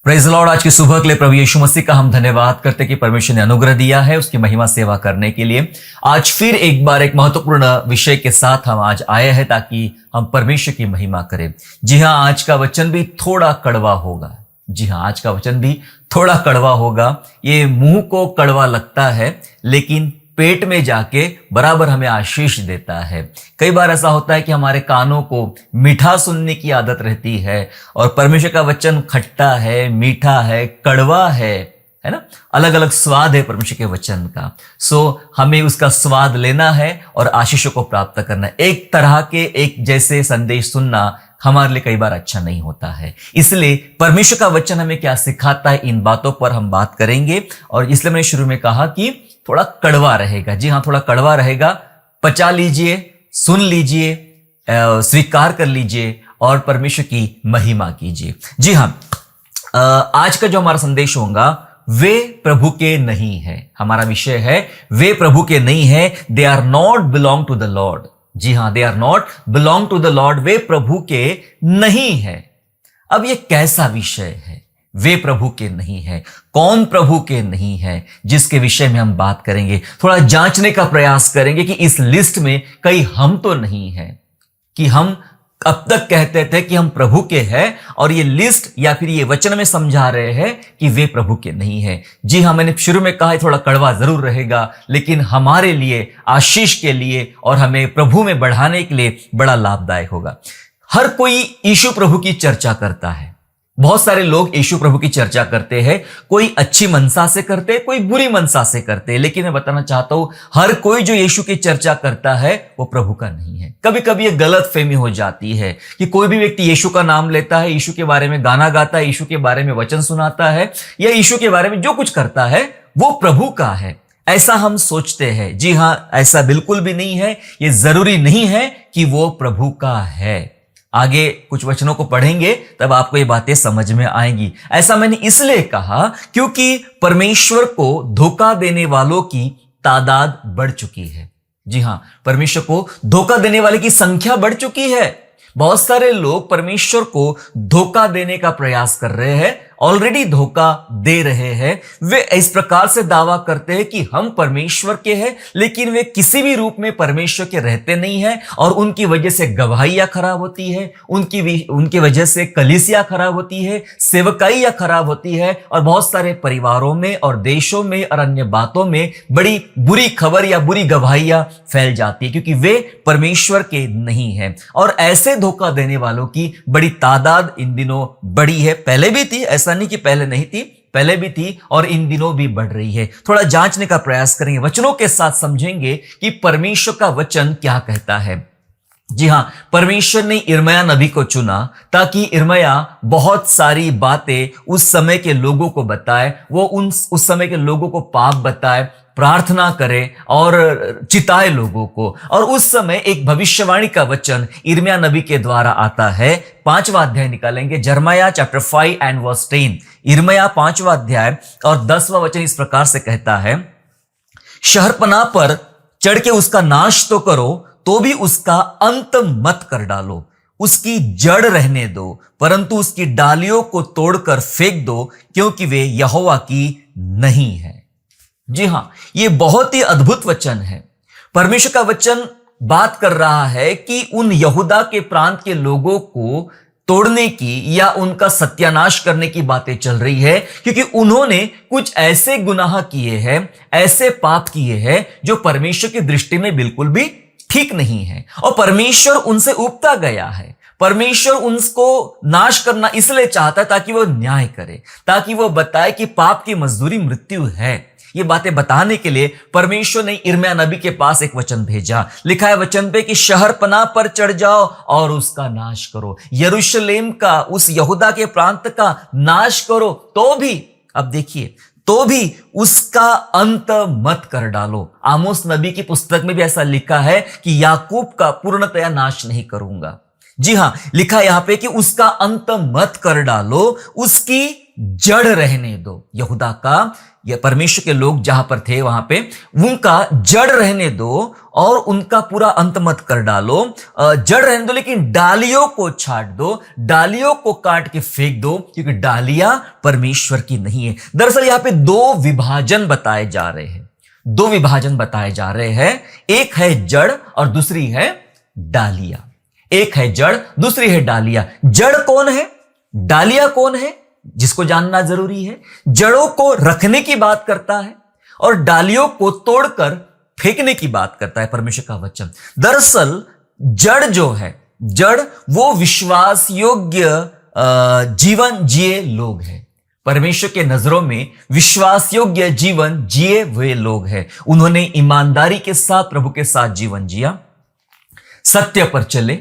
Praise Lord. आज की सुबह के लिए प्रभु यीशु मसीह का हम धन्यवाद करते हैं कि परमेश्वर ने अनुग्रह दिया है उसकी महिमा सेवा करने के लिए। आज फिर एक बार एक महत्वपूर्ण विषय के साथ हम आज आए हैं ताकि हम परमेश्वर की महिमा करें। जी हाँ, आज का वचन भी थोड़ा कड़वा होगा। जी हाँ, आज का वचन भी थोड़ा कड़वा होगा। ये मुंह को कड़वा लगता है लेकिन पेट में जाके बराबर हमें आशीष देता है। कई बार ऐसा होता है कि हमारे कानों को मीठा सुनने की आदत रहती है और परमेश्वर का वचन खट्टा है, मीठा है, कड़वा है ना। अलग अलग स्वाद है परमेश्वर के वचन का। हमें उसका स्वाद लेना है और आशीषों को प्राप्त करना है। एक तरह के एक जैसे संदेश सुनना हमारे लिए कई बार अच्छा नहीं होता है। इसलिए परमेश्वर का वचन हमें क्या सिखाता है, इन बातों पर हम बात करेंगे। और इसलिए मैंने शुरू में कहा कि थोड़ा कड़वा रहेगा। जी हाँ, थोड़ा कड़वा रहेगा। पचा लीजिए, सुन लीजिए, स्वीकार कर लीजिए और परमेश्वर की महिमा कीजिए। जी हाँ, आज का जो हमारा संदेश होगा वे प्रभु के नहीं है। हमारा विषय है वे प्रभु के नहीं है। They are not belong to the Lord. जी हाँ, they are not belong to the Lord. वे प्रभु के नहीं है। अब ये कैसा विषय है? वे प्रभु के नहीं है। कौन प्रभु के नहीं है, जिसके विषय में हम बात करेंगे। थोड़ा जांचने का प्रयास करेंगे कि इस लिस्ट में कहीं हम तो नहीं है कि हम अब तक कहते थे कि हम प्रभु के हैं और ये लिस्ट या फिर ये वचन में समझा रहे हैं कि वे प्रभु के नहीं है। जी हाँ, मैंने शुरू में कहा थोड़ा कड़वा जरूर रहेगा लेकिन हमारे लिए, आशीष के लिए और हमें प्रभु में बढ़ाने के लिए बड़ा लाभदायक होगा। हर कोई यीशु प्रभु की चर्चा करता है। बहुत सारे लोग यीशु प्रभु की चर्चा करते हैं। कोई अच्छी मनसा से करते हैं, कोई बुरी मनसा से करते हैं। लेकिन मैं बताना चाहता हूं, हर कोई जो यीशु की चर्चा करता है वो प्रभु का नहीं है। कभी कभी ये गलत फहमी हो जाती है कि कोई भी व्यक्ति यीशु का नाम लेता है, यीशु के बारे में गाना गाता है, यीशु के बारे में वचन सुनाता है या यीशु के बारे में जो कुछ करता है वो प्रभु का है, ऐसा हम सोचते हैं। जी हां, ऐसा बिल्कुल भी नहीं है। ये जरूरी नहीं है कि वो प्रभु का है। आगे कुछ वचनों को पढ़ेंगे तब आपको ये बातें समझ में आएंगी। ऐसा मैंने इसलिए कहा क्योंकि परमेश्वर को धोखा देने वालों की तादाद बढ़ चुकी है। जी हां, परमेश्वर को धोखा देने वाले की संख्या बढ़ चुकी है। बहुत सारे लोग परमेश्वर को धोखा देने का प्रयास कर रहे हैं, ऑलरेडी धोखा दे रहे हैं। वे इस प्रकार से दावा करते हैं कि हम परमेश्वर के हैं, लेकिन वे किसी भी रूप में परमेश्वर के रहते नहीं हैं और उनकी वजह से गवाहियां खराब होती है, उनकी वजह से कलीसिया खराब होती है, सेवकाइयां खराब होती है और बहुत सारे परिवारों में और देशों में और अन्य बातों में बड़ी बुरी खबर या बुरी गवाहियां फैल जाती है क्योंकि वे परमेश्वर के नहीं है। और ऐसे धोखा देने वालों की बड़ी तादाद इन दिनों बढ़ी है। पहले भी थी, ऐसा नहीं कि पहले नहीं थी, पहले भी थी और इन दिनों भी बढ़ रही है। थोड़ा जांचने का प्रयास करेंगे, वचनों के साथ समझेंगे कि परमेश्वर का वचन क्या कहता है। जी हां, परमेश्वर ने यिर्मयाह नबी को चुना ताकि यिर्मयाह बहुत सारी बातें उस समय के लोगों को बताए, वो उस समय के लोगों को पाप बताए, प्रार्थना करे और चिताए लोगों को। और उस समय एक भविष्यवाणी का वचन यिर्मयाह नबी के द्वारा आता है। 5वां अध्याय निकालेंगे, जर्माया चैप्टर 5 एंड वर्स 10। यिर्मयाह 5वां अध्याय और 10वां वचन इस प्रकार से कहता है, शहरपनाह पर चढ़ के उसका नाश तो करो, तो भी उसका अंत मत कर डालो। उसकी जड़ रहने दो, परंतु उसकी डालियों को तोड़कर फेंक दो, क्योंकि वे यहोवा की नहीं है। जी हां, ये बहुत ही अद्भुत वचन है। परमेश्वर का वचन बात कर रहा है कि उन यहूदा के प्रांत के लोगों को तोड़ने की या उनका सत्यानाश करने की बातें चल रही है क्योंकि उन्होंने कुछ ऐसे गुनाह किए हैं, ऐसे पाप किए हैं जो परमेश्वर की दृष्टि में बिल्कुल भी ठीक नहीं है और परमेश्वर उनसे उबता गया है। परमेश्वर उनको नाश करना इसलिए चाहता है ताकि वो न्याय करे, ताकि वो बताए कि पाप की मजदूरी मृत्यु है। ये बातें बताने के लिए परमेश्वर ने यिर्मयाह नबी के पास एक वचन भेजा। लिखा है वचन पे कि शहरपनाह पर चढ़ जाओ और उसका नाश करो, यरूशलेम का, उस यहूदा के प्रांत का नाश करो, तो भी, अब देखिए, तो भी उसका अंत मत कर डालो। आमोस नबी की पुस्तक में भी ऐसा लिखा है कि याकूब का पूर्णतया नाश नहीं करूंगा। जी हां, लिखा यहां पे कि उसका अंत मत कर डालो, उसकी जड़ रहने दो। यहूदा का, ये परमेश्वर के लोग जहां पर थे वहां पे उनका जड़ रहने दो और उनका पूरा अंत मत कर डालो। जड़ रहने दो लेकिन डालियों को छाट दो, डालियों को काट के फेंक दो, क्योंकि डालियां परमेश्वर की नहीं है। दरअसल यहां पे दो विभाजन बताए जा रहे हैं, दो विभाजन बताए जा रहे हैं। एक है जड़ और दूसरी है डालियां। एक है जड़, दूसरी है डालियां। जड़ कौन है, डालियां कौन है, जिसको जानना जरूरी है। जड़ों को रखने की बात करता है और डालियों को तोड़कर फेंकने की बात करता है परमेश्वर का वचन। दरअसल जड़ जो है, जड़ वो विश्वास योग्य जीवन जिए लोग हैं। परमेश्वर के नजरों में विश्वास योग्य जीवन जिए हुए लोग हैं। उन्होंने ईमानदारी के साथ प्रभु के साथ जीवन जिया, सत्य पर चले,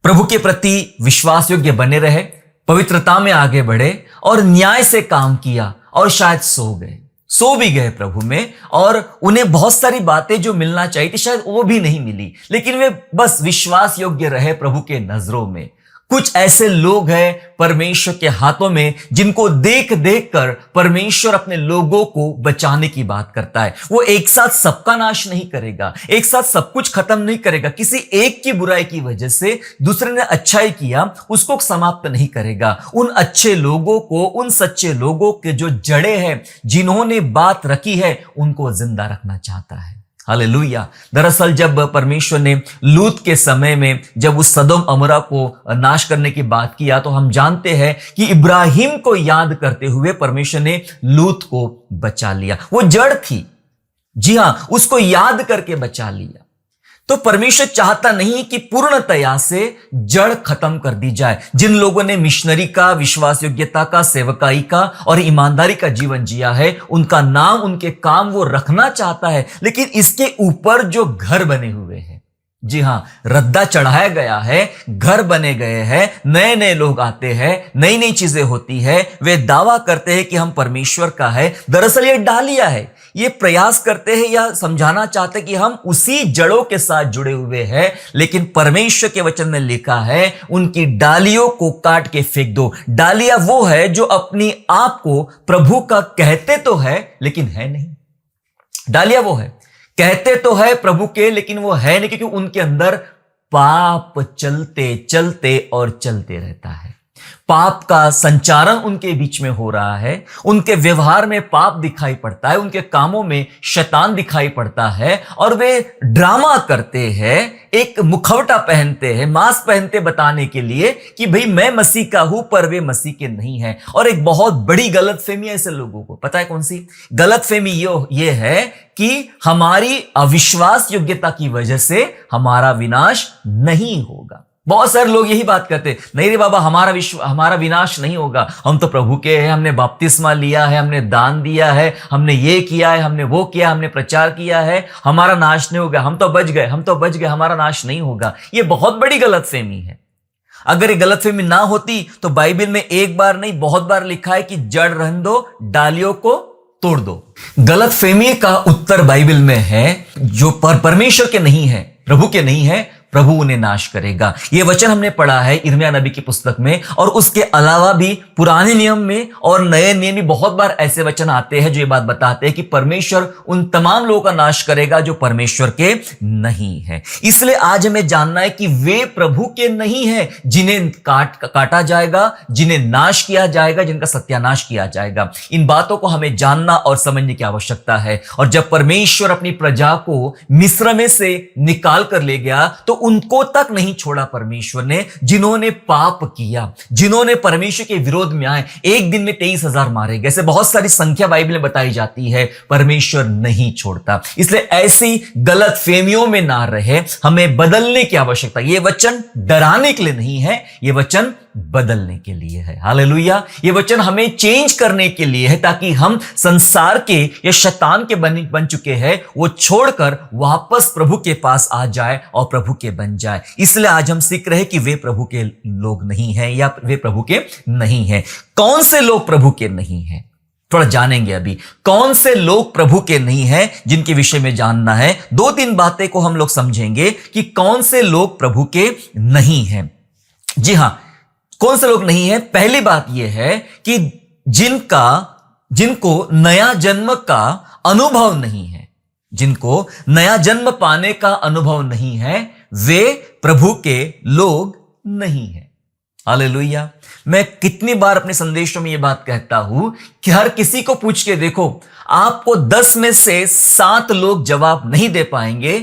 प्रभु के प्रति विश्वास योग्य बने रहे, पवित्रता में आगे बढ़े और न्याय से काम किया और शायद सो भी गए प्रभु में। और उन्हें बहुत सारी बातें जो मिलना चाहिए थी शायद वो भी नहीं मिली, लेकिन वे बस विश्वास योग्य रहे प्रभु के नजरों में। कुछ ऐसे लोग हैं परमेश्वर के हाथों में जिनको देख देख कर परमेश्वर अपने लोगों को बचाने की बात करता है। वो एक साथ सबका नाश नहीं करेगा, एक साथ सब कुछ खत्म नहीं करेगा। किसी एक की बुराई की वजह से दूसरे ने अच्छाई किया, उसको समाप्त नहीं करेगा। उन अच्छे लोगों को, उन सच्चे लोगों के जो जड़े हैं, जिन्होंने बात रखी है, उनको जिंदा रखना चाहता है। हालेलुया। दरअसल जब परमेश्वर ने लूत के समय में जब उस सदोम अमोरा को नाश करने की बात किया, तो हम जानते हैं कि इब्राहिम को याद करते हुए परमेश्वर ने लूत को बचा लिया। वो जड़ थी, जी हां, उसको याद करके बचा लिया। तो परमेश्वर चाहता नहीं कि पूर्णतया से जड़ खत्म कर दी जाए। जिन लोगों ने मिशनरी का, विश्वास योग्यता का, सेवकाई का और ईमानदारी का जीवन जिया है, उनका नाम, उनके काम वो रखना चाहता है। लेकिन इसके ऊपर जो घर बने हुए हैं, जी हां, रद्दा चढ़ाया गया है, घर बने गए हैं, नए नए लोग आते हैं, नई नई चीजें होती है, वे दावा करते हैं कि हम परमेश्वर का है। दरअसल ये डालिया है। ये प्रयास करते हैं या समझाना चाहते हैं कि हम उसी जड़ों के साथ जुड़े हुए हैं, लेकिन परमेश्वर के वचन में लिखा है उनकी डालियों को काट के फेंक दो। डालिया वो है जो अपनी आप को प्रभु का कहते तो है लेकिन है नहीं। डालिया वो है, कहते तो है प्रभु के, लेकिन वो है नहीं, क्योंकि उनके अंदर पाप चलते चलते और चलते रहता है। पाप का संचारण उनके बीच में हो रहा है, उनके व्यवहार में पाप दिखाई पड़ता है, उनके कामों में शैतान दिखाई पड़ता है, और वे ड्रामा करते हैं, एक मुखौटा पहनते हैं, मास्क पहनते बताने के लिए कि भाई मैं मसीह का हूं, पर वे मसीह के नहीं है। और एक बहुत बड़ी गलतफहमी है ऐसे लोगों को, पता है कौन सी गलतफहमी? ये है कि हमारी अविश्वास योग्यता की वजह से हमारा विनाश नहीं होगा। बहुत सारे लोग यही बात करते, नहीं रे बाबा, हमारा विनाश नहीं होगा, हम तो प्रभु के हैं, हमने बपतिस्मा लिया है, हमने दान दिया है, हमने ये किया है, हमने वो किया, हमने प्रचार किया है, हमारा नाश नहीं होगा, हम तो बच गए, हमारा नाश नहीं होगा। ये बहुत बड़ी गलतफहमी है। अगर ये गलतफहमी ना होती तो बाइबल में एक बार नहीं बहुत बार लिखा है कि जड़ रहने दो, डालियों को तोड़ दो। गलतफहमी का उत्तर बाइबल में है, जो परमेश्वर के नहीं है, प्रभु के नहीं है, प्रभु उन्हें नाश करेगा। यह वचन हमने पढ़ा है यिर्मयाह नबी की पुस्तक में, और उसके अलावा भी पुराने नियम में और नए नियम में बहुत बार ऐसे वचन आते हैं जो ये बात बताते हैं कि परमेश्वर उन तमाम लोगों का नाश करेगा जो परमेश्वर के नहीं है। इसलिए आज हमें जानना है कि वे प्रभु के नहीं है जिन्हें काटा जाएगा, जिन्हें नाश किया जाएगा, जिनका सत्यानाश किया जाएगा। इन बातों को हमें जानना और समझने की आवश्यकता है। और जब परमेश्वर अपनी प्रजा को मिस्र में से निकाल कर ले गया, तो उनको तक नहीं छोड़ा परमेश्वर ने, जिन्होंने पाप किया, जिन्होंने परमेश्वर के विरोध में आए। एक दिन में 23,000 मारे गए, ऐसे बहुत सारी संख्या बाइबल में बताई जाती है। परमेश्वर नहीं छोड़ता। इसलिए ऐसी गलत फहमियों में ना रहे, हमें बदलने की आवश्यकता। यह वचन डराने के लिए नहीं है, यह वचन बदलने के लिए है। हालेलुया। ये वचन हमें चेंज करने के लिए है, ताकि हम संसार के या शैतान के बन चुके हैं वो छोड़कर वापस प्रभु के पास आ जाए और प्रभु के बन जाए। इसलिए आज हम सीख रहे हैं कि वे प्रभु के लोग नहीं हैं या वे प्रभु के नहीं हैं। कौन से लोग प्रभु के नहीं हैं, थोड़ा जानेंगे अभी। कौन से लोग प्रभु के नहीं हैं, जिनके विषय में जानना है। 2-3 बातें को हम लोग समझेंगे कि कौन से लोग प्रभु के नहीं हैं। जी हां, कौन से लोग नहीं हैं? पहली बात यह है कि जिनको नया जन्म का अनुभव नहीं है, जिनको नया जन्म पाने का अनुभव नहीं है, वे प्रभु के लोग नहीं है। हालेलुया। मैं कितनी बार अपने संदेशों में यह बात कहता हूं कि हर किसी को पूछ के देखो, आपको 10 में से 7 लोग जवाब नहीं दे पाएंगे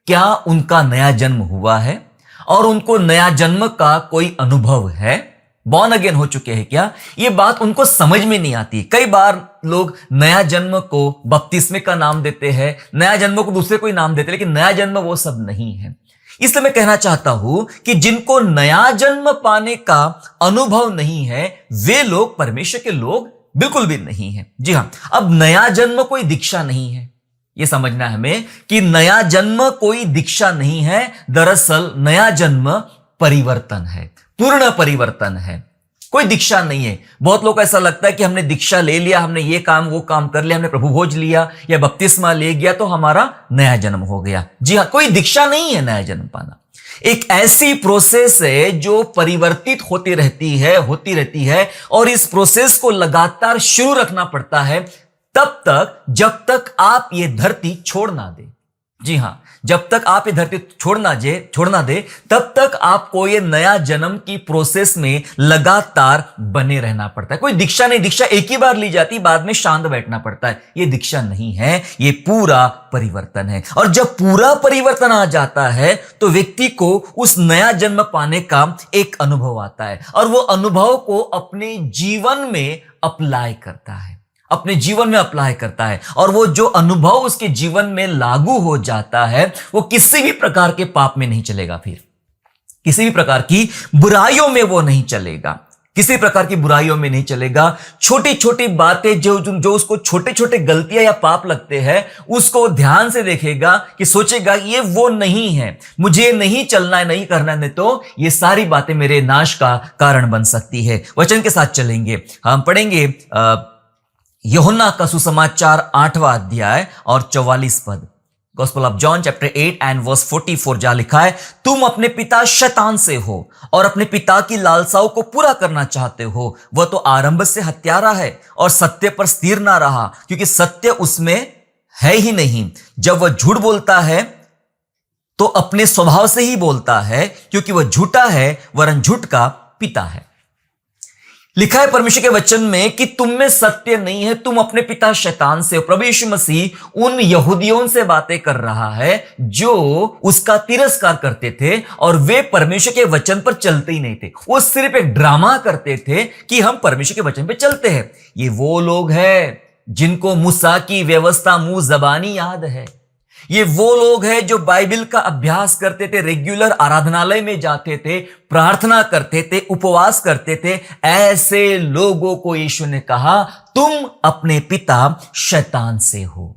क्या उनका नया जन्म हुआ है और उनको नया जन्म का कोई अनुभव है, बॉर्न अगेन हो चुके हैं क्या। यह बात उनको समझ में नहीं आती। कई बार लोग नया जन्म को बपतिस्मे का नाम देते हैं, नया जन्म को दूसरे कोई नाम देते हैं, लेकिन नया जन्म वो सब नहीं है। इसलिए मैं कहना चाहता हूं कि जिनको नया जन्म पाने का अनुभव नहीं है, वे लोग परमेश्वर के लोग बिल्कुल भी नहीं है। जी हां, अब नया जन्म कोई दीक्षा नहीं है, यह समझना है हमें कि नया जन्म कोई दीक्षा नहीं है। दरअसल नया जन्म परिवर्तन है, पूर्ण परिवर्तन है, कोई दीक्षा नहीं है। बहुत लोग को ऐसा लगता है कि हमने दीक्षा ले लिया, हमने ये काम वो काम कर लिया, हमने प्रभु भोज लिया या बपतिस्मा ले गया तो हमारा नया जन्म हो गया। जी हां, कोई दीक्षा नहीं है नया जन्म पाना। एक ऐसी प्रोसेस है जो परिवर्तित होती रहती है और इस प्रोसेस को लगातार शुरू रखना पड़ता है तब तक जब तक आप ये धरती छोड़ ना दे। जी हां, जब तक आप ये धरती छोड़ना दे तब तक आपको ये नया जन्म की प्रोसेस में लगातार बने रहना पड़ता है। कोई दीक्षा नहीं, दीक्षा एक ही बार ली जाती, बाद में शांत बैठना पड़ता है। ये दीक्षा नहीं है, ये पूरा परिवर्तन है। और जब पूरा परिवर्तन आ जाता है तो व्यक्ति को उस नया जन्म पाने का एक अनुभव आता है और वो अनुभव को अपने जीवन में अप्लाई करता है, अपने जीवन में अप्लाई करता है। और वो जो अनुभव उसके जीवन में लागू हो जाता है, वो किसी भी प्रकार के पाप में नहीं चलेगा, फिर किसी भी प्रकार की बुराइयों में वो नहीं चलेगा, किसी प्रकार की बुराइयों में नहीं चलेगा। छोटी छोटी बातें जो उसको छोटे छोटे गलतियां या पाप लगते हैं, उसको ध्यान से देखेगा कि सोचेगा ये वो नहीं है, मुझे नहीं चलना है, नहीं करना है, नहीं तो ये सारी बातें मेरे नाश का कारण बन सकती है। वचन के साथ चलेंगे, हम पढ़ेंगे यूहन्ना का सुसमाचार 8वां अध्याय और 44 पद। Gospel of John chapter 8 and verse 44, जहां लिखा है, तुम अपने पिता शैतान से हो और अपने पिता की लालसाओं को पूरा करना चाहते हो। वह तो आरंभ से हत्यारा है और सत्य पर स्थिर ना रहा, क्योंकि सत्य उसमें है ही नहीं। जब वह झूठ बोलता है तो अपने स्वभाव से ही बोलता है, क्योंकि वह झूठा है वरन झूठ का पिता है। लिखा है परमेश्वर के वचन में कि तुम में सत्य नहीं है, तुम अपने पिता शैतान से हो। प्रभु यीशु मसीह उन यहूदियों से बातें कर रहा है जो उसका तिरस्कार करते थे और वे परमेश्वर के वचन पर चलते ही नहीं थे। वो सिर्फ एक ड्रामा करते थे कि हम परमेश्वर के वचन पर चलते हैं। ये वो लोग हैं जिनको मूसा की व्यवस्था मुंह जबानी याद है। ये वो लोग हैं जो बाइबल का अभ्यास करते थे, रेगुलर आराधनालय में जाते थे, प्रार्थना करते थे, उपवास करते थे। ऐसे लोगों को यीशु ने कहा, तुम अपने पिता शैतान से हो।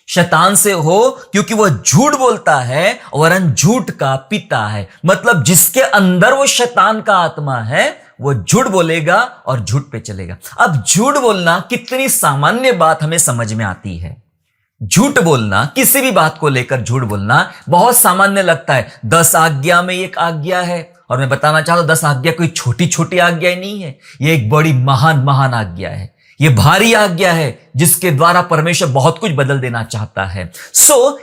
शैतान से हो क्योंकि वह झूठ बोलता है वरन झूठ का पिता है। मतलब जिसके अंदर वो शैतान का आत्मा है, वो झूठ बोलेगा और झूठ पे चलेगा। अब झूठ बोलना कितनी सामान्य बात हमें समझ में आती है। झूठ बोलना, किसी भी बात को लेकर झूठ बोलना बहुत सामान्य लगता है। 10 आज्ञा में एक आज्ञा है और मैं बताना चाहता हूं 10 आज्ञा कोई छोटी छोटी आज्ञा नहीं है, ये एक बड़ी महान आज्ञा है। ये भारी आज्ञा है जिसके द्वारा परमेश्वर बहुत कुछ बदल देना चाहता है।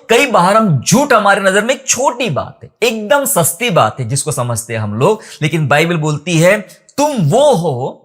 कई बार हम झूठ हमारे नजर में एक छोटी बात है, एकदम सस्ती बात है जिसको समझते हैं हम लोग, लेकिन बाइबल बोलती है तुम वो हो,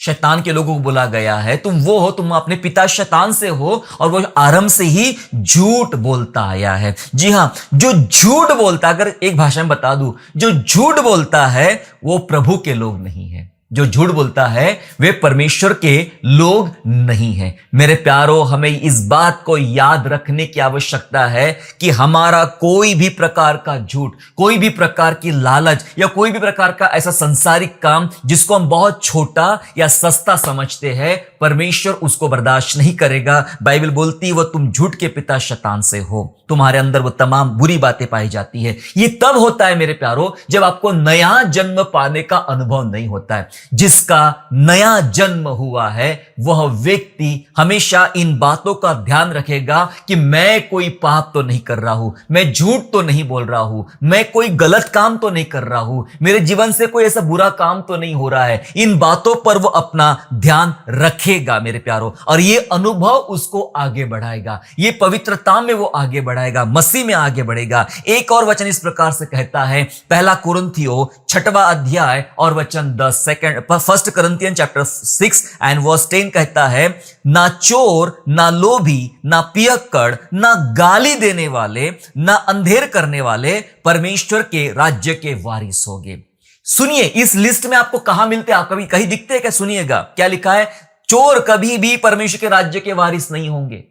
शैतान के लोगों को बोला गया है, तुम वो हो, तुम अपने पिता शैतान से हो और वो आरंभ से ही झूठ बोलता आया है। जी हां, जो झूठ बोलता, अगर एक भाषा में बता दूं, जो झूठ बोलता है वो प्रभु के लोग नहीं है। जो झूठ बोलता है वे परमेश्वर के लोग नहीं है। मेरे प्यारो, हमें इस बात को याद रखने की आवश्यकता है कि हमारा कोई भी प्रकार का झूठ, कोई भी प्रकार की लालच या कोई भी प्रकार का ऐसा संसारिक काम जिसको हम बहुत छोटा या सस्ता समझते हैं, परमेश्वर उसको बर्दाश्त नहीं करेगा। बाइबल बोलती है वो तुम झूठ के पिता शैतान से हो, तुम्हारे अंदर वो तमाम बुरी बातें पाई जाती है। ये तब होता है मेरे प्यारो जब आपको नया जन्म पाने का अनुभव नहीं होता है। जिसका नया जन्म हुआ है वह व्यक्ति हमेशा इन बातों का ध्यान रखेगा कि मैं कोई पाप तो नहीं कर रहा हूं, मैं झूठ तो नहीं बोल रहा हूं, मैं कोई गलत काम तो नहीं कर रहा हूं, मेरे जीवन से कोई ऐसा बुरा काम तो नहीं हो रहा है। इन बातों पर वो अपना ध्यान रखेगा मेरे प्यारो, और ये अनुभव उसको आगे बढ़ाएगा, ये पवित्रता में वो आगे बढ़ाएगा, मसीह में आगे बढ़ेगा। एक और वचन इस प्रकार से कहता है, पहला कुरिन्थियों 6वां अध्याय और वचन 10, first Corinthian chapter 6 and verse 10 कहता है, ना चोर, ना लोभी, ना पियक्कड़, ना गाली देने वाले, ना अंधेर करने वाले परमेश्वर के राज्य के वारिस होंगे। सुनिए, इस लिस्ट में आपको कहां मिलते हैं? आप कभी कहीं दिखते हैं क्या? सुनिएगा क्या लिखा है, चोर कभी भी परमेश्वर के राज्य के वारिस नहीं होंगे।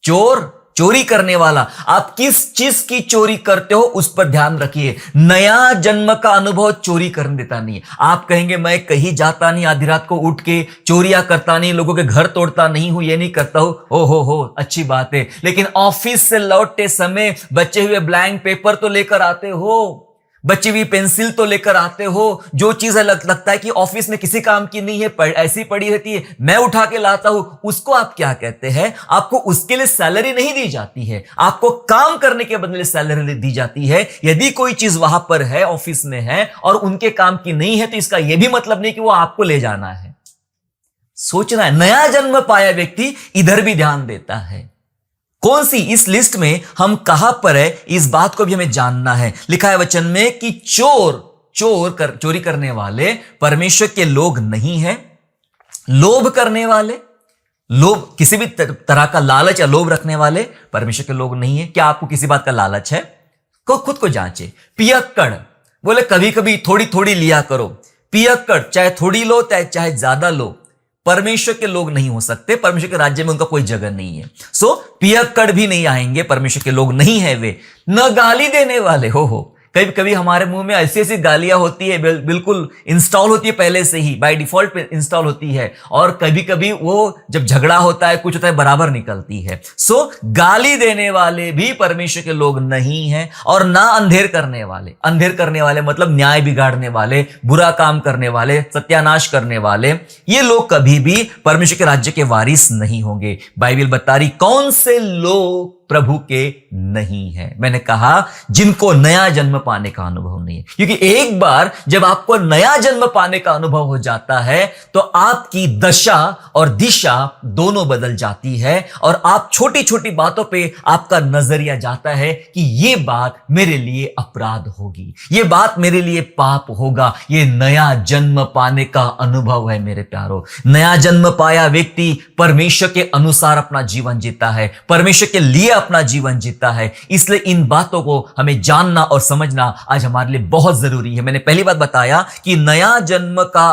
चोर, चोरी करने वाला, आप किस चीज की चोरी करते हो उस पर ध्यान रखिए। नया जन्म का अनुभव चोरी करने देता नहीं है। आप कहेंगे मैं कहीं जाता नहीं, आधी रात को उठ के चोरियां करता नहीं, लोगों के घर तोड़ता नहीं हूं, ये नहीं करता हूं, ओ हो अच्छी बात है, लेकिन ऑफिस से लौटते समय बचे हुए ब्लैंक पेपर तो लेकर आते हो, बची हुई पेंसिल तो लेकर आते हो, जो चीजें लगता है कि ऑफिस में किसी काम की नहीं है, ऐसी पड़ी रहती है, मैं उठा के लाता हूं, उसको आप क्या कहते हैं? आपको उसके लिए सैलरी नहीं दी जाती है, आपको काम करने के बदले सैलरी दी जाती है। यदि कोई चीज वहां पर है, ऑफिस में है और उनके काम की नहीं है, तो इसका यह भी मतलब नहीं कि वो आपको ले जाना है। सोचना है, नया जन्म पाया व्यक्ति इधर भी ध्यान देता है। कौन सी इस लिस्ट में हम कहां पर है, इस बात को भी हमें जानना है। लिखा है वचन में कि चोरी करने वाले परमेश्वर के लोग नहीं हैं, लोभ करने वाले, लोभ किसी भी तरह का लालच या लोभ रखने वाले परमेश्वर के लोग नहीं है। क्या आपको किसी बात का लालच है? खुद को जांचे। पियक्कड़, बोले कभी कभी थोड़ी थोड़ी लिया करो। पियक्कड़ चाहे थोड़ी लो चाहे ज्यादा लो, परमेश्वर के लोग नहीं हो सकते, परमेश्वर के राज्य में उनका कोई जगह नहीं है। सो पियक्कड़ भी नहीं आएंगे, परमेश्वर के लोग नहीं है वे। न गाली देने वाले, हो कभी कभी हमारे मुंह में ऐसी ऐसी गालियां होती है, बिल्कुल इंस्टॉल होती है, पहले से ही बाय डिफॉल्ट पे इंस्टॉल होती है, और कभी कभी वो जब झगड़ा होता है, कुछ होता है, बराबर निकलती है। सो गाली देने वाले भी परमेश्वर के लोग नहीं हैं, और ना अंधेर करने वाले मतलब न्याय बिगाड़ने वाले, बुरा काम करने वाले, सत्यानाश करने वाले, ये लोग कभी भी परमेश्वर के राज्य के वारिस नहीं होंगे। बाइबल बता रही कौन से लोग प्रभु के नहीं है। मैंने कहा जिनको नया जन्म पाने का अनुभव नहीं है, क्योंकि एक बार जब आपको नया जन्म पाने का अनुभव हो जाता है तो आपकी दशा और दिशा दोनों बदल जाती है, और आप छोटी छोटी बातों पे आपका नजरिया जाता है कि ये बात मेरे लिए अपराध होगी, ये बात मेरे लिए पाप होगा। ये नया जन्म पाने का अनुभव है मेरे प्यारो। नया जन्म पाया व्यक्ति परमेश्वर के अनुसार अपना जीवन जीता है, परमेश्वर के लिए अपना जीवन जीता है। इसलिए इन बातों को हमें जानना और समझना आज हमारे लिए बहुत जरूरी है। मैंने पहली बात बताया कि नया जन्म का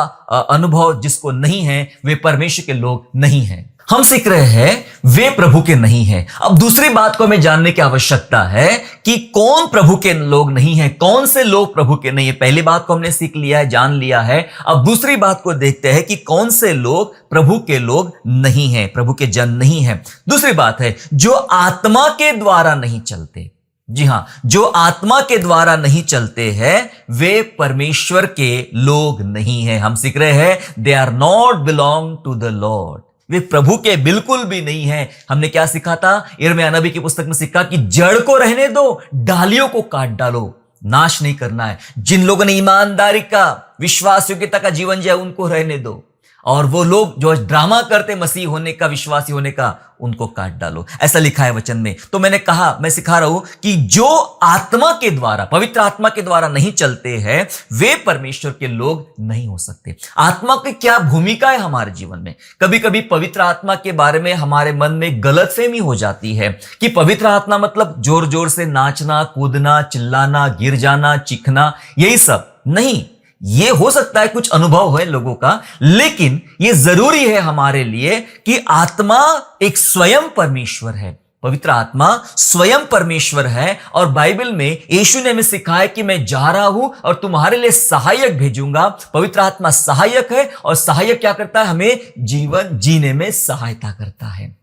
अनुभव जिसको नहीं है वे परमेश्वर के लोग नहीं हैं। हम सीख रहे हैं वे प्रभु के नहीं हैं। अब दूसरी बात को हमें जानने की आवश्यकता है कि कौन प्रभु के लोग नहीं हैं, कौन से लोग प्रभु के नहीं है। पहली बात को हमने सीख लिया है, जान लिया है। अब दूसरी बात को देखते हैं कि कौन से लोग प्रभु के लोग नहीं हैं, प्रभु के जन नहीं हैं। दूसरी बात है जो आत्मा के द्वारा नहीं चलते। जी हां, जो आत्मा के द्वारा नहीं चलते हैं वे परमेश्वर के लोग नहीं हैं। हम सीख रहे हैं they are not belong to the Lord, वे प्रभु के बिल्कुल भी नहीं है। हमने क्या सीखा था? यिर्मयाह नबी की पुस्तक में सीखा कि जड़ को रहने दो, डालियों को काट डालो, नाश नहीं करना है। जिन लोगों ने ईमानदारी का, विश्वास योग्यता का जीवन जिया उनको रहने दो, और वो लोग जो ड्रामा करते मसीह होने का, विश्वासी होने का, उनको काट डालो। ऐसा लिखा है वचन में। तो मैंने कहा, मैं सिखा रहा हूं कि जो आत्मा के द्वारा, पवित्र आत्मा के द्वारा नहीं चलते हैं वे परमेश्वर के लोग नहीं हो सकते। आत्मा की क्या भूमिका है हमारे जीवन में? कभी कभी पवित्र आत्मा के बारे में हमारे मन में गलतफहमी हो जाती है कि पवित्र आत्मा मतलब जोर जोर से नाचना, कूदना, चिल्लाना, गिर जाना, चीखना, यही सब नहीं। ये हो सकता है कुछ अनुभव है लोगों का, लेकिन ये जरूरी है हमारे लिए कि आत्मा एक स्वयं परमेश्वर है। पवित्र आत्मा स्वयं परमेश्वर है, और बाइबल में यीशु ने हमें सिखाया कि मैं जा रहा हूं और तुम्हारे लिए सहायक भेजूंगा। पवित्र आत्मा सहायक है, और सहायक क्या करता है? हमें जीवन जीने में सहायता करता है।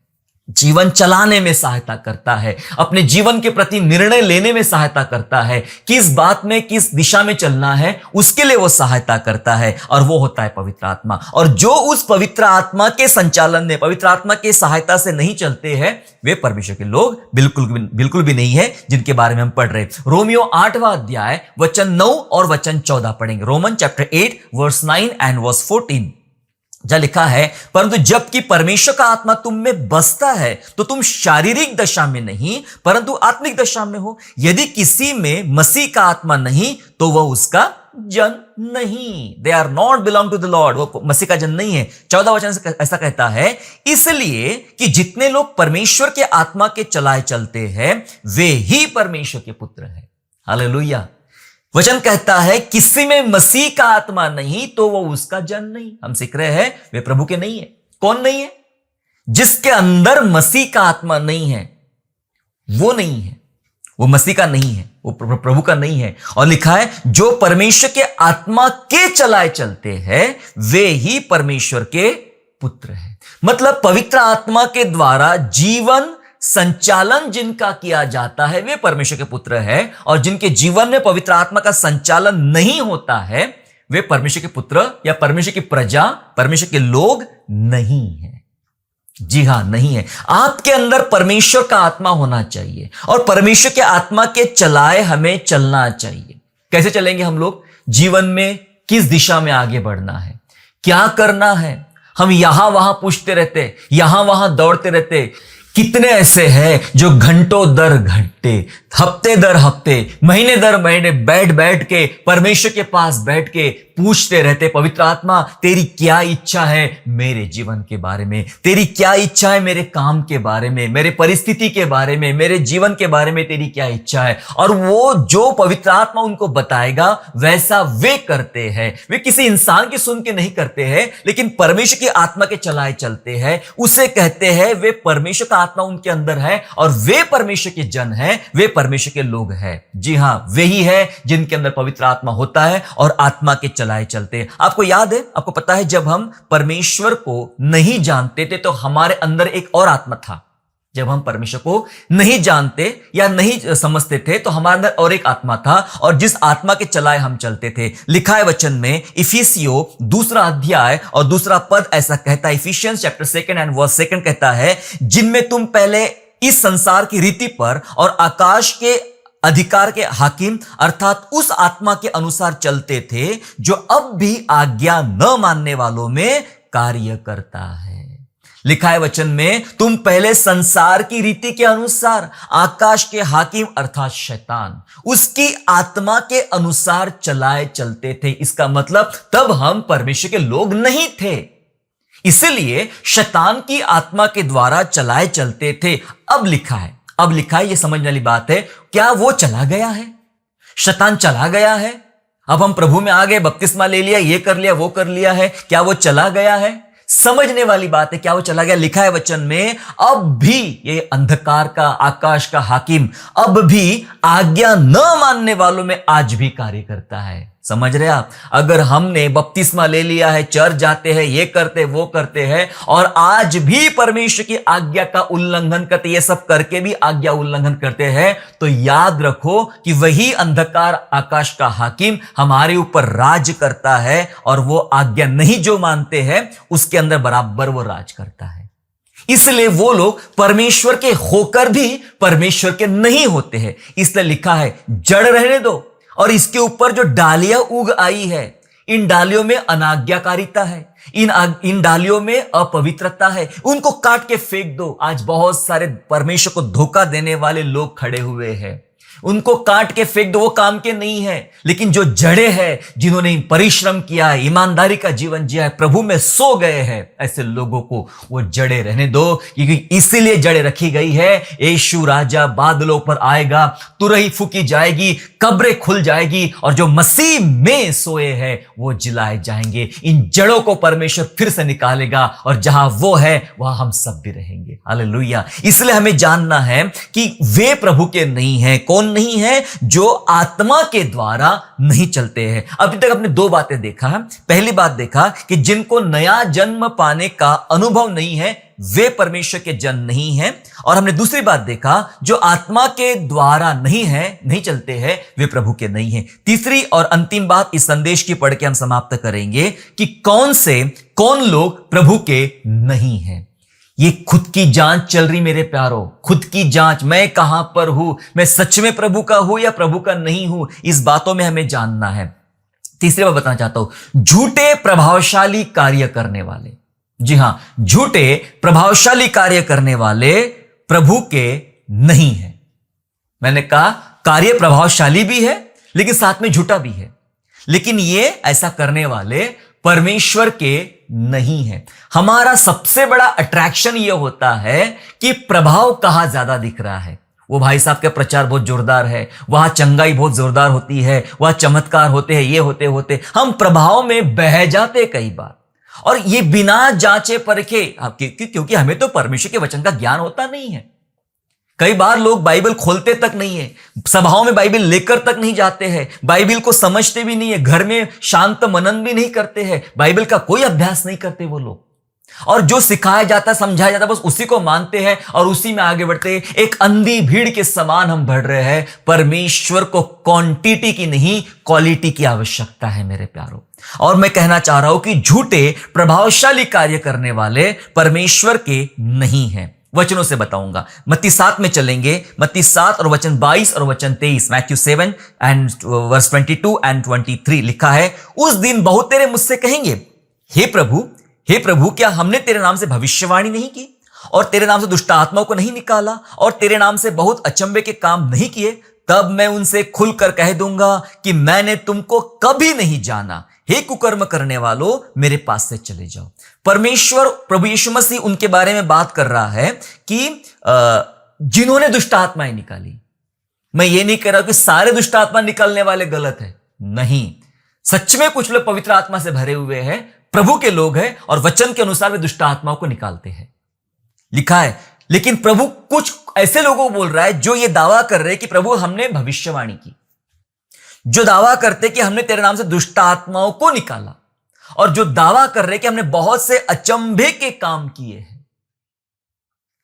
जीवन चलाने में सहायता करता है, अपने जीवन के प्रति निर्णय लेने में सहायता करता है, किस बात में किस दिशा में चलना है उसके लिए वो सहायता करता है, और वो होता है पवित्र आत्मा। और जो उस पवित्र आत्मा के संचालन में, पवित्र आत्मा के सहायता से नहीं चलते हैं, वे परमेश्वर के लोग बिल्कुल भी नहीं है, जिनके बारे में हम पढ़ रहे। रोमियो 8वां अध्याय वचन 9 और वचन 14 पढ़ेंगे। Roman chapter 8 verse 9 and verse 14 जहां लिखा है, परंतु जबकि परमेश्वर का आत्मा तुम में बसता है तो तुम शारीरिक दशा में नहीं परंतु आत्मिक दशा में हो। यदि किसी में मसीह का आत्मा नहीं तो वह उसका जन नहीं। They are not belong to the Lord, वो मसीह का जन नहीं है। 14 वचन से ऐसा कहता है, इसलिए कि जितने लोग परमेश्वर के आत्मा के चलाए चलते हैं वे ही परमेश्वर के पुत्र हैं। हालेलुया। वचन कहता है किसी में मसीह का आत्मा नहीं तो वो उसका जन नहीं। हम सीख रहे हैं वे प्रभु के नहीं है। कौन नहीं है? जिसके अंदर मसीह का आत्मा नहीं है वो नहीं है, वो मसीह का नहीं है, वो प्रभु का नहीं है। और लिखा है जो परमेश्वर के आत्मा के चलाए चलते हैं वे ही परमेश्वर के पुत्र हैं। मतलब पवित्र आत्मा के द्वारा जीवन संचालन जिनका किया जाता है वे परमेश्वर के पुत्र हैं, और जिनके जीवन में पवित्र आत्मा का संचालन नहीं होता है वे परमेश्वर के पुत्र या परमेश्वर की प्रजा, परमेश्वर के लोग नहीं है। जी हां, नहीं है। आपके अंदर परमेश्वर का आत्मा होना चाहिए और परमेश्वर के आत्मा के चलाए हमें चलना चाहिए। कैसे चलेंगे हम लोग? जीवन में किस दिशा में आगे बढ़ना है, क्या करना है। हम यहां वहां पूछते रहते, यहां वहां दौड़ते रहते। कितने ऐसे हैं जो घंटों दर घंटे, हफ्ते दर हफ्ते, महीने दर महीने बैठ बैठ के परमेश्वर के पास बैठ के पूछते रहते, पवित्र आत्मा तेरी क्या इच्छा है मेरे जीवन के बारे में, तेरी क्या इच्छा है मेरे काम के बारे में, मेरे परिस्थिति के बारे में, मेरे जीवन के बारे में तेरी क्या इच्छा है। और वो जो पवित्र आत्मा उनको बताएगा वैसा वे करते हैं। वे किसी इंसान की सुन के नहीं करते हैं, लेकिन परमेश्वर की आत्मा के चलाए चलते हैं। उसे कहते हैं वे परमेश्वर का आत्मा उनके अंदर है और वे परमेश्वर के जन हैं, वे परमेश्वर के लोग हैं। जी हां, वे ही है जिनके अंदर पवित्र आत्मा होता है और आत्मा के चलाए चलते हैं। आपको याद है, आपको पता है, जब हम परमेश्वर को नहीं जानते थे तो हमारे अंदर एक और आत्मा था। जब हम परमेश्वर को नहीं जानते या नहीं समझते थे तो हमारे अंदर और एक आत्मा था, और जिस आत्मा के चलाए हम चलते थे। लिखा है वचन में, इफिसियों 2 अध्याय और 2 पद ऐसा कहता है। इफिशियंस चैप्टर 2 एंड वर्स 2 कहता है, जिनमें तुम पहले इस संसार की रीति पर और आकाश के अधिकार के हाकिम अर्थात उस आत्मा के अनुसार चलते थे जो अब भी आज्ञा न मानने वालों में कार्य करता है। लिखा है वचन में, तुम पहले संसार की रीति के अनुसार आकाश के हाकिम अर्थात शैतान, उसकी आत्मा के अनुसार चलाए चलते थे। इसका मतलब तब हम परमेश्वर के लोग नहीं थे, इसलिए शैतान की आत्मा के द्वारा चलाए चलते थे। अब लिखा है, यह समझने वाली बात है, क्या वो चला गया है? शैतान चला गया है? अब हम प्रभु में आ गए, बपतिस्मा ले लिया, ये कर लिया, वो कर लिया है, क्या वो चला गया है? समझने वाली बात है, क्या वो चला गया? लिखा है वचन में, अब भी ये अंधकार का, आकाश का हाकिम अब भी आज्ञा न मानने वालों में आज भी कार्य करता है। समझ रहे आप? अगर हमने बपतिस्मा ले लिया है, चर्च जाते हैं, ये करते वो करते हैं, और आज भी परमेश्वर की आज्ञा का उल्लंघन करते, ये सब करके भी आज्ञा उल्लंघन करते हैं, तो याद रखो कि वही अंधकार आकाश का हाकिम हमारे ऊपर राज करता है, और वो आज्ञा नहीं जो मानते हैं उसके अंदर बराबर वो राज करता है। इसलिए वो लोग परमेश्वर के होकर भी परमेश्वर के नहीं होते हैं। इसलिए लिखा है, जड़ रहने दो, और इसके ऊपर जो डालियां उग आई है, इन डालियों में अनाज्ञाकारिता है, इन डालियों में अपवित्रता है, उनको काट के फेंक दो। आज बहुत सारे परमेश्वर को धोखा देने वाले लोग खड़े हुए हैं, उनको काट के फेंक दो, वो काम के नहीं है। लेकिन जो जड़े हैं, जिन्होंने परिश्रम किया है, ईमानदारी का जीवन जिया है, प्रभु में सो गए हैं, ऐसे लोगों को वो जड़े रहने दो, क्योंकि इसीलिए जड़े रखी गई है। यीशु राजा बादलों पर आएगा, तुरही फूकी जाएगी, कब्रें खुल जाएगी, और जो मसीह में सोए हैं वो जिलाए जाएंगे। इन जड़ों को परमेश्वर फिर से निकालेगा, और जहां वो है वहां हम सब भी रहेंगे। हालेलुया। इसलिए हमें जानना है कि वे प्रभु के नहीं है। कौन नहीं है जो आत्मा के द्वारा नहीं चलते हैं। अभी तक हमने दो बातें देखा है। पहली बात देखा कि जिनको नया जन्म पाने का अनुभव नहीं है वे परमेश्वर के जन नहीं हैं, और हमने दूसरी बात देखा जो आत्मा के द्वारा नहीं चलते हैं वे प्रभु के नहीं हैं। तीसरी और अंतिम बात इस संदेश की पढ़ के हम समाप्त करेंगे कि कौन लोग प्रभु के नहीं हैं। ये खुद की जांच चल रही मेरे प्यारों, खुद की जांच, मैं कहां पर हूं, मैं सच में प्रभु का हूं या प्रभु का नहीं हूं, इस बातों में हमें जानना है। तीसरी बात बताना चाहता हूं, झूठे प्रभावशाली कार्य करने वाले, जी हां, झूठे प्रभावशाली कार्य करने वाले प्रभु के नहीं है। मैंने कहा कार्य प्रभावशाली भी है लेकिन साथ में झूठा भी है, लेकिन ये ऐसा करने वाले परमेश्वर के नहीं है। हमारा सबसे बड़ा अट्रैक्शन यह होता है कि प्रभाव कहां ज्यादा दिख रहा है। वो भाई साहब का प्रचार बहुत जोरदार है, वहां चंगाई बहुत जोरदार होती है, वहां चमत्कार होते हैं, ये होते होते हम प्रभाव में बह जाते कई बार, और ये बिना जांचे परखे, क्योंकि हमें तो परमेश्वर के वचन का ज्ञान होता नहीं है। कई बार लोग बाइबल खोलते तक नहीं है, सभाओं में बाइबल लेकर तक नहीं जाते हैं, बाइबल को समझते भी नहीं है, घर में शांत मनन भी नहीं करते हैं, बाइबल का कोई अभ्यास नहीं करते वो लोग, और जो सिखाया जाता समझाया जाता बस उसी को मानते हैं और उसी में आगे बढ़ते हैं। एक अंधी भीड़ के समान हम बढ़ रहे हैं। परमेश्वर को क्वांटिटी की नहीं क्वालिटी की आवश्यकता है मेरे प्यारों। और मैं कहना चाह रहा हूं कि झूठे प्रभावशाली कार्य करने वाले परमेश्वर के नहीं हैं। वचनों से बताऊंगा। मत्ती 7 में चलेंगे, मत्ती 7 और वचन 22 और वचन 23, मैथ्यू 7 एंड वर्स 22 एंड 23 लिखा है, उस दिन बहुत तेरे मुझसे कहेंगे, हे प्रभु क्या हमने तेरे नाम से भविष्यवाणी नहीं की, और तेरे नाम से दुष्ट आत्माओं को नहीं निकाला, और तेरे नाम से बहुत अचंभे के काम नहीं किए? तब मैं उनसे खुलकर कह दूंगा कि मैंने तुमको कभी नहीं जाना, हे कुकर्म करने वालों, मेरे पास से चले जाओ। परमेश्वर प्रभु यीशु मसीह उनके बारे में बात कर रहा है कि जिन्होंने दुष्ट आत्माएं निकाली। मैं ये नहीं कह रहा कि सारे दुष्ट आत्मा निकालने वाले गलत है, नहीं, सच में कुछ लोग पवित्र आत्मा से भरे हुए हैं, प्रभु के लोग हैं, और वचन के अनुसार वे दुष्ट आत्माओं को निकालते हैं, लिखा है। लेकिन प्रभु कुछ ऐसे लोगों को बोल रहा है जो ये दावा कर रहे हैं कि प्रभु हमने भविष्यवाणी की, जो दावा करते कि हमने तेरे नाम से दुष्ट आत्माओं को निकाला, और जो दावा कर रहे कि हमने बहुत से अचंभे के काम किए हैं,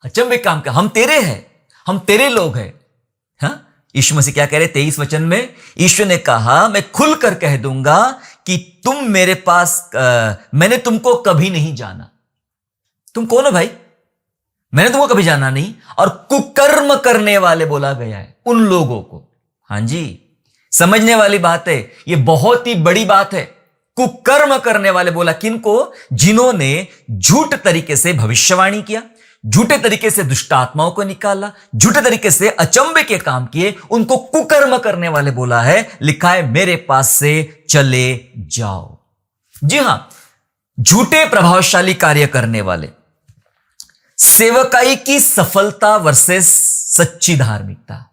अचंभे काम का, हम तेरे हैं, हम तेरे लोग हैं। हाँ, यीशु मसीह क्या कह रहे 23 वचन में? ईश्वर ने कहा मैं खुलकर कह दूंगा कि तुम मेरे पास मैंने तुमको कभी नहीं जाना। तुम कौन हो भाई? मैंने तुमको कभी जाना नहीं। और कुकर्म करने वाले बोला गया है उन लोगों को। हां जी, समझने वाली बात है, यह बहुत ही बड़ी बात है। कुकर्म करने वाले बोला किनको? जिन्होंने झूठ तरीके से भविष्यवाणी किया, झूठे तरीके से दुष्ट आत्माओं को निकाला, झूठे तरीके से अचंभे के काम किए, उनको कुकर्म करने वाले बोला है। लिखा है मेरे पास से चले जाओ। जी हां, झूठे प्रभावशाली कार्य करने वाले, सेवकाई की सफलता वर्सेस सच्ची धार्मिकता।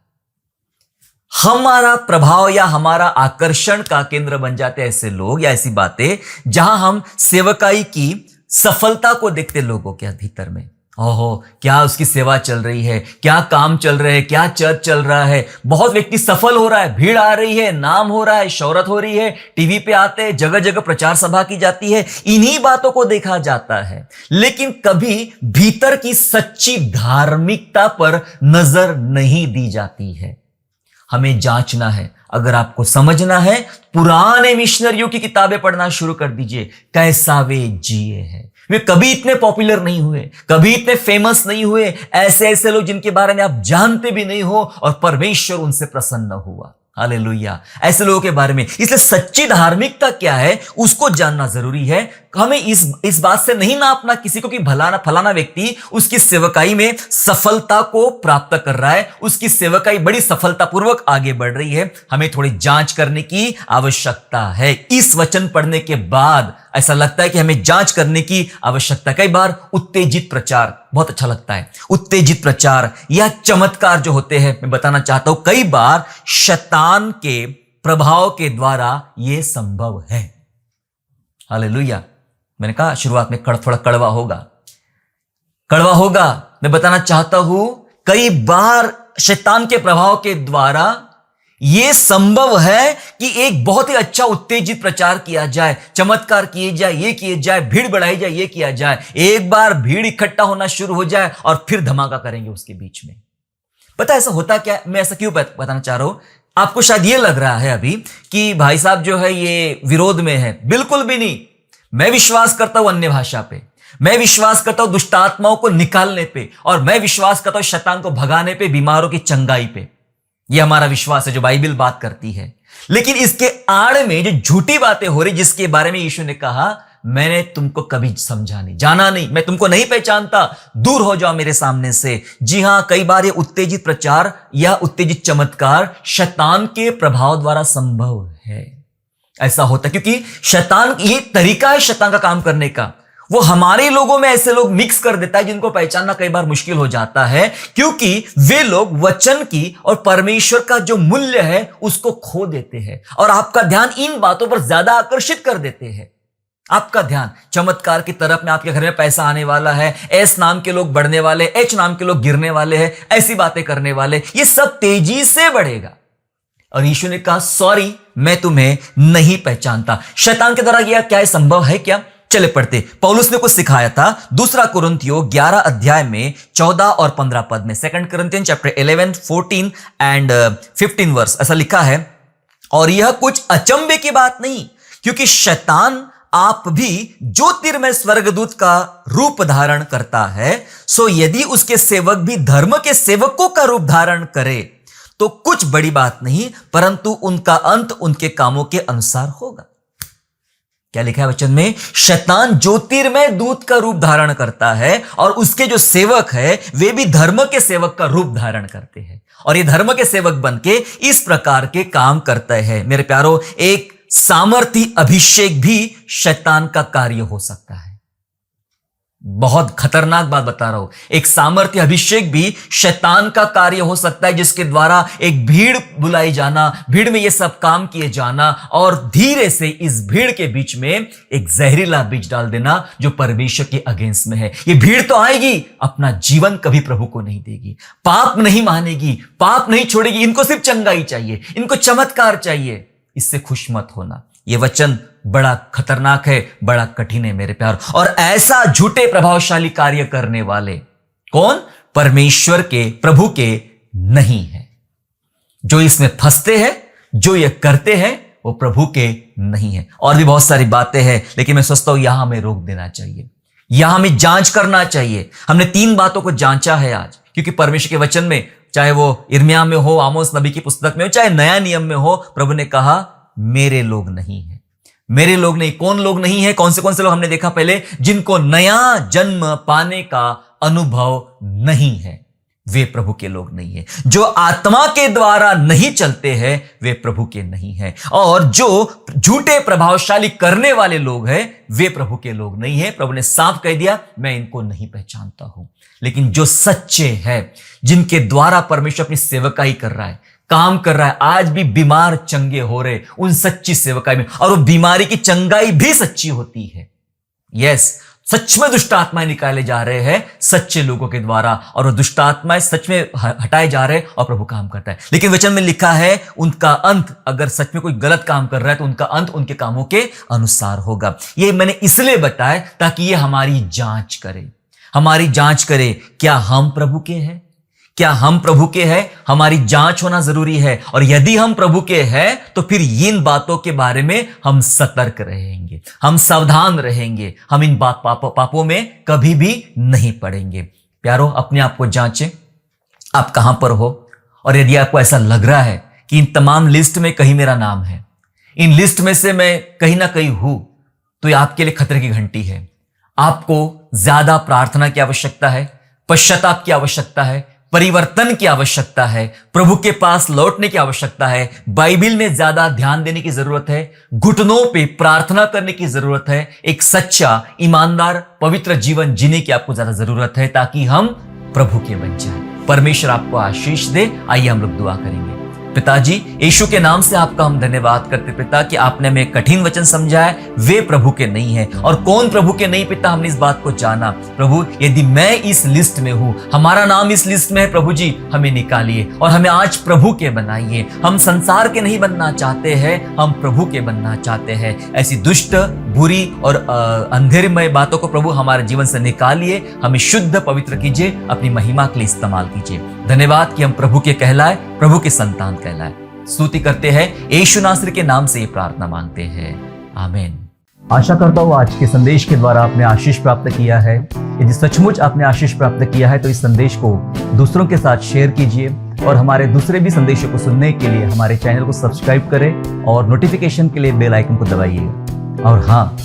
हमारा प्रभाव या हमारा आकर्षण का केंद्र बन जाते ऐसे लोग या ऐसी बातें जहां हम सेवकाई की सफलता को देखते लोगों के भीतर में। ओहो, क्या उसकी सेवा चल रही है, क्या काम चल रहे हैं, क्या चर्च चल रहा है, बहुत व्यक्ति सफल हो रहा है, भीड़ आ रही है, नाम हो रहा है, शौहरत हो रही है, टीवी पे आते हैं, जगह जगह प्रचार सभा की जाती है, इन्हीं बातों को देखा जाता है। लेकिन कभी भीतर की सच्ची धार्मिकता पर नजर नहीं दी जाती है। हमें जांचना है। अगर आपको समझना है, पुराने मिशनरियों की किताबें पढ़ना शुरू कर दीजिए, कैसा वे जिए हैं। वे कभी इतने पॉपुलर नहीं हुए, कभी इतने फेमस नहीं हुए, ऐसे ऐसे लोग जिनके बारे में आप जानते भी नहीं हो और परमेश्वर उनसे प्रसन्न हुआ। हालेलुया, ऐसे लोगों के बारे में। इसलिए सच्ची धार्मिकता क्या है उसको जानना जरूरी है। हमें इस बात से नहीं नापना किसी को कि फलाना व्यक्ति उसकी सेवकाई में सफलता को प्राप्त कर रहा है, उसकी सेवकाई बड़ी सफलतापूर्वक आगे बढ़ रही है। हमें थोड़ी जांच करने की आवश्यकता है। इस वचन पढ़ने के बाद ऐसा लगता है कि हमें जांच करने की आवश्यकता। कई बार उत्तेजित प्रचार बहुत अच्छा लगता है। उत्तेजित प्रचार या चमत्कार जो होते हैं, मैं बताना चाहता हूं, कई बार शैतान के प्रभाव के द्वारा यह संभव है। हालेलुया। मैंने कहा शुरुआत में थोड़ा कड़वा होगा। मैं बताना चाहता हूं, कई बार शैतान के प्रभाव के द्वारा यह संभव है कि एक बहुत ही अच्छा उत्तेजित प्रचार किया जाए, चमत्कार किए जाए, ये किए जाए, भीड़ बढ़ाई जाए, ये किया जाए, एक बार भीड़ इकट्ठा होना शुरू हो जाए और फिर धमाका करेंगे उसके बीच में। पता है ऐसा होता क्या? मैं ऐसा क्यों बताना चाह रहा हूं? आपको शायद ये लग रहा है अभी कि भाई साहब जो है ये विरोध में है। बिल्कुल भी नहीं। मैं विश्वास करता हूं अन्य भाषा पे, मैं विश्वास करता हूं दुष्ट आत्माओं को निकालने पे, और मैं विश्वास करता हूं शैतान को भगाने पे, बीमारों की चंगाई पे। यह हमारा विश्वास है जो बाइबल बात करती है। लेकिन इसके आड़ में जो झूठी बातें हो रही, जिसके बारे में यीशु ने कहा मैंने तुमको कभी समझा नहीं, जाना नहीं, मैं तुमको नहीं पहचानता, दूर हो जाओ मेरे सामने से। जी हां, कई बार ये उत्तेजित प्रचार या उत्तेजित चमत्कार शैतान के प्रभाव द्वारा संभव है। ऐसा होता है क्योंकि शैतान, ये तरीका है शैतान का काम करने का। वो हमारे लोगों में ऐसे लोग मिक्स कर देता है जिनको पहचानना कई बार मुश्किल हो जाता है, क्योंकि वे लोग वचन की और परमेश्वर का जो मूल्य है उसको खो देते हैं और आपका ध्यान इन बातों पर ज्यादा आकर्षित कर देते हैं। आपका ध्यान चमत्कार की तरफ में, आपके घर में पैसा आने वाला है, एस नाम के लोग बढ़ने वाले, एच नाम के लोग गिरने वाले हैं, ऐसी बातें करने वाले, ये सब तेजी से बढ़ेगा। और यीशु ने कहा सॉरी, मैं तुम्हें नहीं पहचानता। शैतान के द्वारा यह क्या संभव है क्या? चले पढ़ते। पौलुस ने कुछ सिखाया था। दूसरा कुरिन्थियों 11 अध्याय में 14 और 15 पद में, 2 Corinthians chapter 11, 14 and 15 वर्स, ऐसा लिखा है। और यह कुछ अचंभे की बात नहीं, क्योंकि शैतान आप भी ज्योतिर्मय स्वर्गदूत का रूप धारण करता है, सो यदि उसके सेवक भी धर्म के सेवकों का रूप धारण करे तो कुछ बड़ी बात नहीं, परंतु उनका अंत उनके कामों के अनुसार होगा। क्या लिखा है वचन में? शैतान ज्योतिर्मय दूत का रूप धारण करता है और उसके जो सेवक है वे भी धर्म के सेवक का रूप धारण करते हैं, और ये धर्म के सेवक बनके इस प्रकार के काम करते हैं। मेरे प्यारो, एक सामर्थी अभिषेक भी शैतान का कार्य हो सकता है। बहुत खतरनाक बात बता रहा हूं। एक सामर्थ्य अभिषेक भी शैतान का कार्य हो सकता है, जिसके द्वारा एक भीड़ बुलाई जाना, भीड़ में ये सब काम किए जाना, और धीरे से इस भीड़ के बीच में एक जहरीला बीज डाल देना जो परमेश्वर के अगेंस्ट में है। ये भीड़ तो आएगी, अपना जीवन कभी प्रभु को नहीं देगी, पाप नहीं मानेगी, पाप नहीं छोड़ेगी, इनको सिर्फ चंगाई चाहिए, इनको चमत्कार चाहिए। इससे खुश मत होना। यह वचन बड़ा खतरनाक है, बड़ा कठिन है मेरे प्यार। और ऐसा झूठे प्रभावशाली कार्य करने वाले कौन? परमेश्वर के, प्रभु के नहीं है। जो इसमें फंसते हैं, जो ये करते हैं, वो प्रभु के नहीं है। और भी बहुत सारी बातें हैं, लेकिन मैं सोचता हूं यहां हमें रोक देना चाहिए, यहां हमें जांच करना चाहिए। हमने 3 बातों को जांचा है आज, क्योंकि परमेश्वर के वचन में, चाहे वो यिर्मयाह में हो, आमोस नबी की पुस्तक में हो, चाहे नया नियम में हो, प्रभु ने कहा मेरे लोग नहीं है। मेरे लोग नहीं, कौन लोग नहीं है? कौन से लोग हमने देखा पहले? जिनको नया जन्म पाने का अनुभव नहीं है, वे प्रभु के लोग नहीं है। जो आत्मा के द्वारा नहीं चलते हैं, वे प्रभु के नहीं है। और जो झूठे प्रभावशाली करने वाले लोग हैं, वे प्रभु के लोग नहीं है। प्रभु ने साफ कह दिया, मैं इनको नहीं पहचानता हूं। लेकिन जो सच्चे हैं, जिनके द्वारा परमेश्वर अपनी सेवकाई कर रहा है, काम कर रहा है, आज भी बीमार चंगे हो रहे उन सच्ची सेवकाई में, और वो बीमारी की चंगाई भी सच्ची होती है। यस, सच में दुष्ट आत्माएं निकाले जा रहे हैं सच्चे लोगों के द्वारा, और वो दुष्ट आत्माएं सच में हटाए जा रहे हैं और प्रभु काम करता है। लेकिन वचन में लिखा है उनका अंत, अगर सच में कोई गलत काम कर रहा है तो उनका अंत उनके कामों के अनुसार होगा। ये मैंने इसलिए बताया ताकि ये हमारी जांच करे, हमारी जांच करे। क्या हम प्रभु के हैं? क्या हम प्रभु के हैं? हमारी जांच होना जरूरी है। और यदि हम प्रभु के हैं तो फिर इन बातों के बारे में हम सतर्क रहेंगे, हम सावधान रहेंगे, हम इन पापों में कभी भी नहीं पड़ेंगे। प्यारो, अपने आप को जांचें, आप कहां पर हो। और यदि आपको ऐसा लग रहा है कि इन तमाम लिस्ट में कहीं मेरा नाम है, इन लिस्ट में से मैं कहीं ना कहीं हूं, तो यह आपके लिए खतरे की घंटी है। आपको ज्यादा प्रार्थना की आवश्यकता है, पश्चाताप की आवश्यकता है, परिवर्तन की आवश्यकता है, प्रभु के पास लौटने की आवश्यकता है, बाइबिल में ज्यादा ध्यान देने की जरूरत है, घुटनों पे प्रार्थना करने की जरूरत है, एक सच्चा, ईमानदार, पवित्र जीवन जीने की आपको ज्यादा जरूरत है, ताकि हम प्रभु के बन जाएं। परमेश्वर आपको आशीष दे। आइए हम लोग दुआ करेंगे। पिताजी, यीशु के नाम से आपका हम धन्यवाद करते पिता कि आपने हमें कठिन वचन समझाया, वे प्रभु के नहीं है। और कौन प्रभु के नहीं पिता, हमने इस बात को जाना। प्रभु, यदि मैं इस लिस्ट में हूं, हमारा नाम इस लिस्ट में है, प्रभु जी हमें निकालिए और हमें आज प्रभु के बनाइए। हम संसार के नहीं बनना चाहते हैं, हम प्रभु के बनना चाहते हैं। ऐसी दुष्ट, बुरी और अंधेरमय बातों को प्रभु हमारे जीवन से निकालिए, हमें शुद्ध पवित्र कीजिए, अपनी महिमा के लिए इस्तेमाल कीजिए। धन्यवाद कि हम प्रभु के कहलाए, प्रभु के संतान कहलाए। स्तुति करते हैं, यीशु नासरी के नाम से ये प्रार्थना मांगते हैं, आमीन। आशा करता हूँ आज के संदेश के द्वारा आपने आशीष प्राप्त किया है। यदि सचमुच आपने आशीष प्राप्त किया है तो इस संदेश को दूसरों के साथ शेयर कीजिए और हमारे दूसरे भी संदेशों को सुनने के लिए हमारे चैनल को सब्सक्राइब करें और नोटिफिकेशन के लिए बेल आइकन को दबाइए। और हाँ,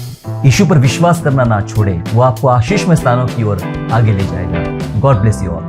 यीशु पर विश्वास करना ना छोड़े, वो आपको आशीष में स्थानों की ओर आगे ले जाएगा। God bless you all.